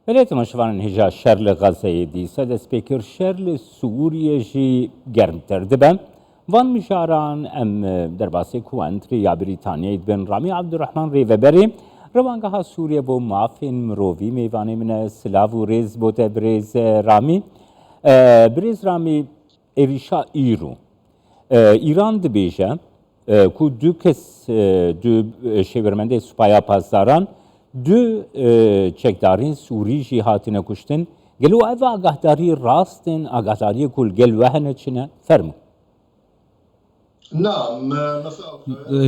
بلێت مەشوان هێژا شەر لە غەزەیە دیسە دەستپێکر شەر لە سووریەژی گەرمتر دەبن وان میژاران ئەم دەرباسەی کوانتری یا بریتانیایت بن ڕامی عەبدوڕەحمان ڕێڤەبەرێ ڕەوانگەها سووریە بۆ مافên mirovî mêvanê min e silav û rêz bû te birêz Ramî birêz Ramî êrîşa îro îran dibêje ku du kes du şêwirmendê Supaya Pasdaran du çekdarên Sûrî jî hatine kuştin gelo ev agahdariî rast in agahdariye ku li gel we hene çi ne fermû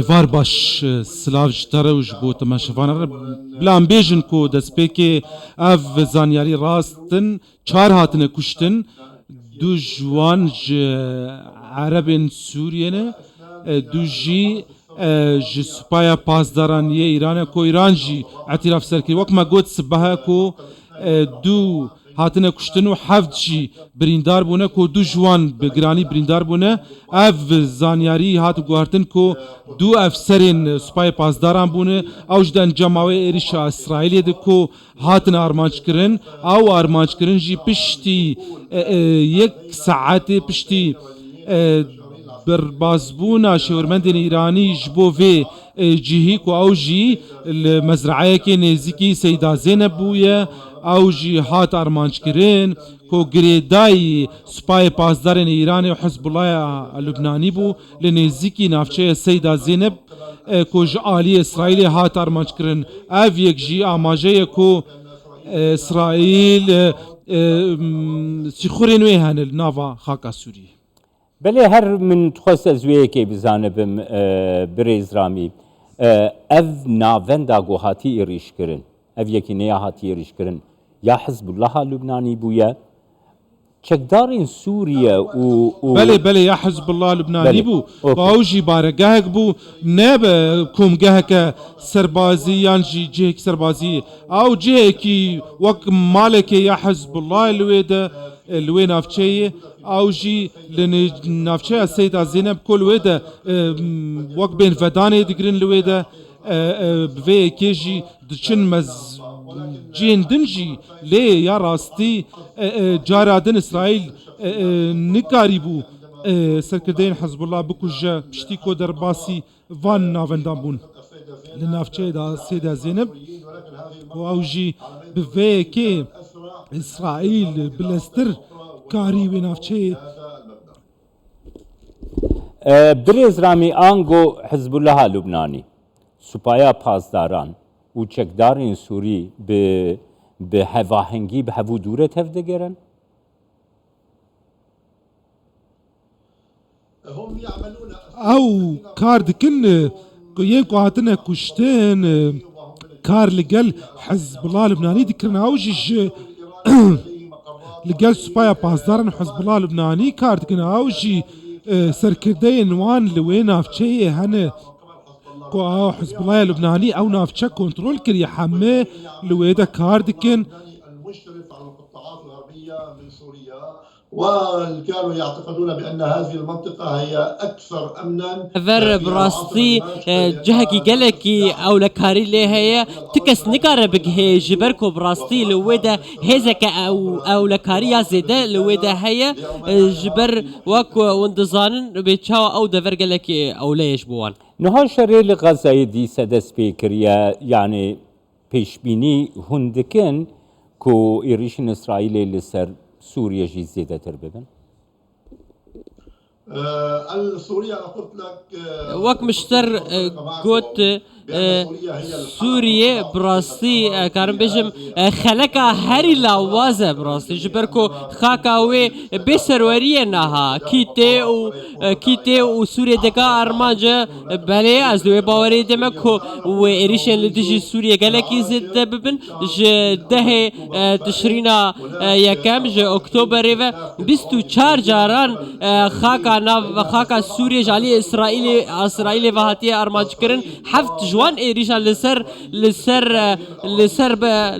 var baş silav ji te re û ji bo temaşevanan re bilan bêjin ku destpêkê ev zanyarî rastin çar hatine kuştin du ji wan ji erebên Sûriyê ne du jî ji Supaya Pasdaraniyê Îranê ku Îran jî etiraf serkirî wek me got sibehe ku du hatine kuştin û heft jî birîndar bûne ku du ji wan bi giranî birîndar bûne ev zanyarî hat guhartin ku du efserên Supaya Pasdaran bûne ew ji dencama wê êrişa İsraîlê de ku hatin armançkirin ew armançkirin jî piştî yek saetê piştî birbazbûna şêwirmendên Îranî ji bo vê cihî ku ew jî li mezreyekê nêzîkî Seyda Zeynep bûye ew jî hat armançkirin ku girêdayî Supayê Pasdarên Îranê û Hizbullahya Lubnanî bû li nêzîkî navçeya Seyda Zeynep ku ji aliyê İsraîlê hat armançkirin ev yek jî amajeyê ku İsraîl sîxurên wê hene li nava xaka Sûriyê. Belê her min dixwest ez wê yekê bizanibim birêz Ramî ev navenda ku hatî êrîşkirin ev yekî neya hatî êrîşkirin ya Hizbullaha Lubnanî bûye çekdarên Sûriye û belê ya Hizbullah Lubnanî bû ew jî baregehek bû ne be komgeheke serbazî yan jî cihekî serbazî ew cihekî wek malekê ya Hizbullah li wê de li wê navçeyê ew jî li navçeya Seyda Zeynep ku li wê de wek bên vedanê digirin li wê de bi vê yekê jî diçin cihên din jî lê ya rastî cara din İsraîl nikarî bû serkirdeyên Hizbullah bikuje piştî ku derbasî van navendan bûn li navçeyê da Seyda Zeynep ku ew jî bi vê yekê İsraîl bileztir karî wê navçeyê birêz Ramî ango Hizbullaha Lubnanî Supaya Pasdaran û çekdarên Sûrî bi hevahengî bi hevû dûre tev digerin ew kar dikin yên ku hatine kuştin kar li gel Hizbullah Lubnanî dikirin ew jî ji li gel Supaya Pasdaran Hizbullah Lubnanî kar dikin ew jî serkirdeyên wan li wê navçeyê hene ku ew Hizbullahya Lubnanî ew navçe kontrol kiriye hemê li wê de kar dikin وكانوا يعتقدون بأن هذه المنطقة هي أكثر أمنا ver براستî cihekî gelekî ewlekarî lê heye ti kes nikare bigihê ji ber ku birastî li wê de hêzeke ewlekariya zêde li wê de heye ji ber wek hûn dizanin bê çawa ew dever gelekî ewleyê ji bo wan niha şerê li Xezayê dîse dest pê kiriye yanî pêşbînî hûn dikin ku êrişên İsraîlê li ser Sûriye jî zêdetir bibin wek mişter got Sûriye birastî karim bêjim xeleka herî lawaz e birastî ji ber ku xaka wê bê serweriyê niha kîtê û Sûriyê dika armanca belê ez li wê bawerê dime ku wê êrişên li dijî Sûriye gelekî zêde bibin ji dehê tişrîna yekem ji Oktoberê ve 24 caran xaka Sûriye ji aliyê İsraîlê ve hatiye armançkirin heft ji wan êrîşa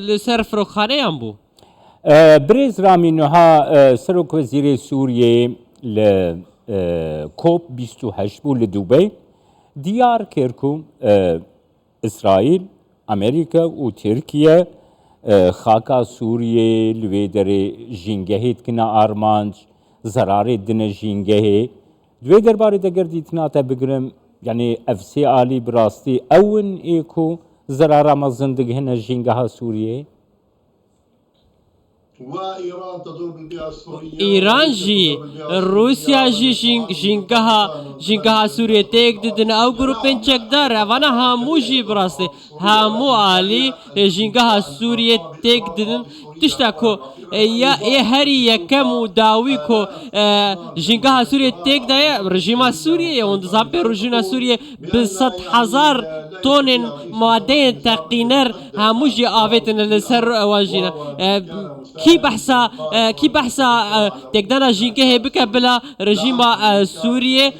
li ser firokxaneyan bû birêz Ramî niha Serokvezîrê Sûriyê li COP28 bû li Dubey diyar kir ku İsraîl, Amerîka û Tirkiye خاکا سوریه لویدر جینگهید کنا آرمانج زراره دنه جینگهی دوی درباره دگر دیتناتا بگرم یعنی افسی آلی براستی اون ایکو زراره ما زندگی هنه جینگه سوریه وإيران تدور بالبيئة السورية ایران جی روسیا جی جنگها سوریه تیک دیدن او گروپین چک دار وانا همو جی براسته همو عالی جنگها سوریه تیک دیدن تشتا کو یا هری یکم و داوی کو جنگها سوریه تیک دایا رژیم سوریه و انتظام پر رژیم سوریه به 100,000 طن ماده تقینر همو جی آویتن لسر واجینا کی بحثا تقدر جنگه بك بلا رژیم سوریه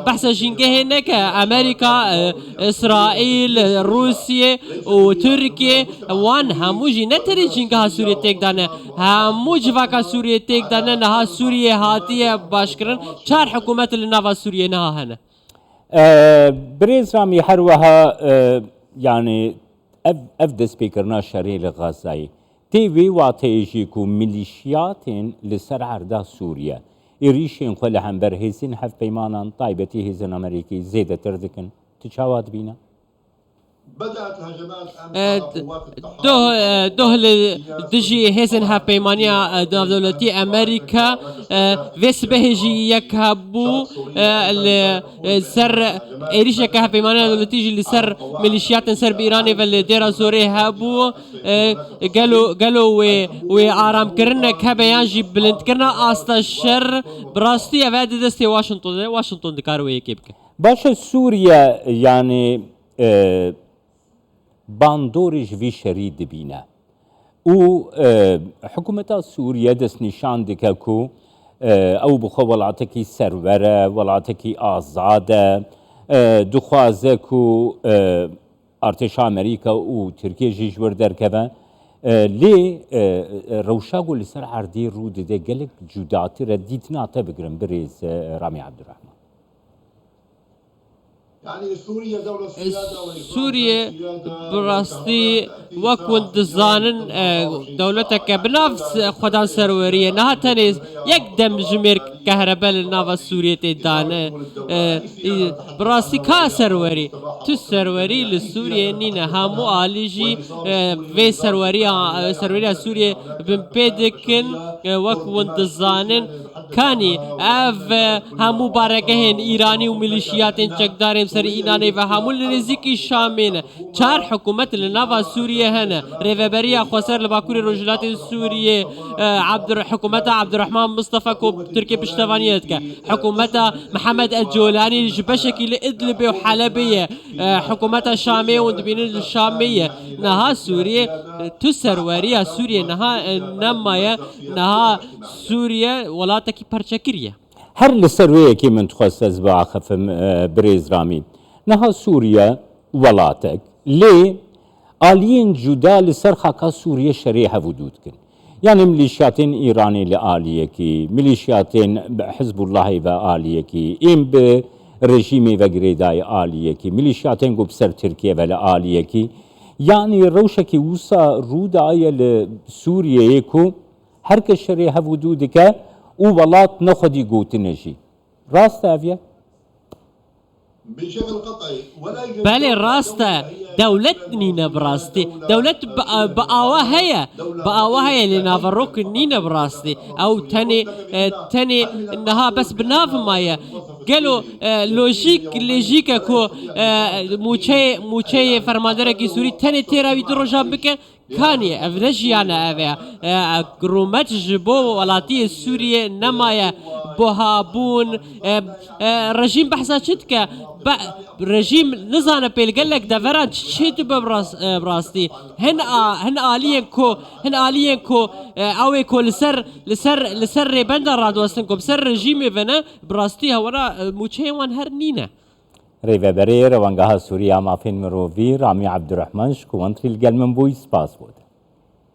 بحث جنگه نک امریکا اسرائیل روسیه و ترکیه وان همو جی نتری جنگه سوریه تقدر همو جواکا سوریه تقدر نها سوریه هاتیه باشکرن چار حکومت لنوا سوریه نها هنه بريز رامي حروها يعني افد سبيكرنا شريل غزاي تي في واتيجيكو ميليشيات لسر عردا سوريا يريشين خل همبر هيزين حف بيمانا طيبتي هيزين امريكي زيادة تردكن تشاوات بينا بدأت هجمات أمس قوات دوه دجي هيزن هاف بيمانيا دولتي أمريكا ويس بهجي يكهبو سر إيريشا كهاف بيمانيا دولتي جي لسر ميليشيات سر بإيراني والديرا زوري هابو قالوا وآرام كرنا كهبيان جي بلند كرنا آستا الشر براستي أفاد دستي واشنطن دكارو يكيبك باشا سوريا يعني باندورش وی شرید بینه او حکومت سوریه دست نشان دکه کو او بخو ولاتکی سروره ولاتکی آزاده دخوازه کو ارتش امریکا و ترکیه جیجور درکبه لی روشاگو لسر عردی رو دیده گلک جداتی را دیتنا بگرم بریز رامی عبدالرحمن يعني سوريا دولة سيادة سوريا براستي وكون دزانن دولتك بنفس خدان سرورية نها تنس يقدم جمير كهرباء لنافا سوريا تدان براستي كا سروري تو سروري لسوريا نينا همو آليجي في سروريا سوريا بمبيدكن وكون دزانن كاني اف همو باركهن ايراني وميليشيات چكدارم سر ایرانی و همون نزدیکی شامین چهار حکومت لنوا سوریه هنه ریوبریا خسر لباکوری رجلات سوریه حکومت عبدالرحمن مصطفى کو ترکیه پشتوانیت که حکومت محمد الجولانی بشکل ادلب و حلبیه حکومت شامیه و دبین الشامیه نها سوریه تو سروریا سوریه نها نمایه نها سوریه ولاتکی پرچکریه هر لسرويه كي من تخصص بعخف بريز رامي نها سوريا ولاتك ليه آليين جدا لسرخاكا سوريا شريحة ودودكن يعني ميليشياتين إيراني لآليكي ميليشياتين حزب الله وآليكي إم برجيمي وغريداي آليكي ميليشياتين قو بسر تركيا ولا آليكي يعني روشكي وصا رودا لسوريا يكو هركا شريحة ودودك او ولات نخدي قوتنجي راست أفيا؟ بشكل قطعي ولا يوجد بله راسته دولت نينا براستي دولت بقاوا هي لنافروك نينا براستي او تاني انها بس بناف مايا قالوا لوجيك كو موچه فرماندرکی سوری تاني تيراوي دروجان بك كاني افرجيانا افيا قرومت جبو ولاتي سوريا نمايا بوهابون رجيم بحثا شتك رجيم نزانه بيل قال لك دفران شيت براستي هن آليين كو اوي كو لسر بندر رادوستنكم سر رجيم فنا براستي هورا موچه وان هر نينا ريفا برير وانقها سوريا ما فين مروفي رامي عبد الرحمن شكو وانتري القلم بوي سباس بود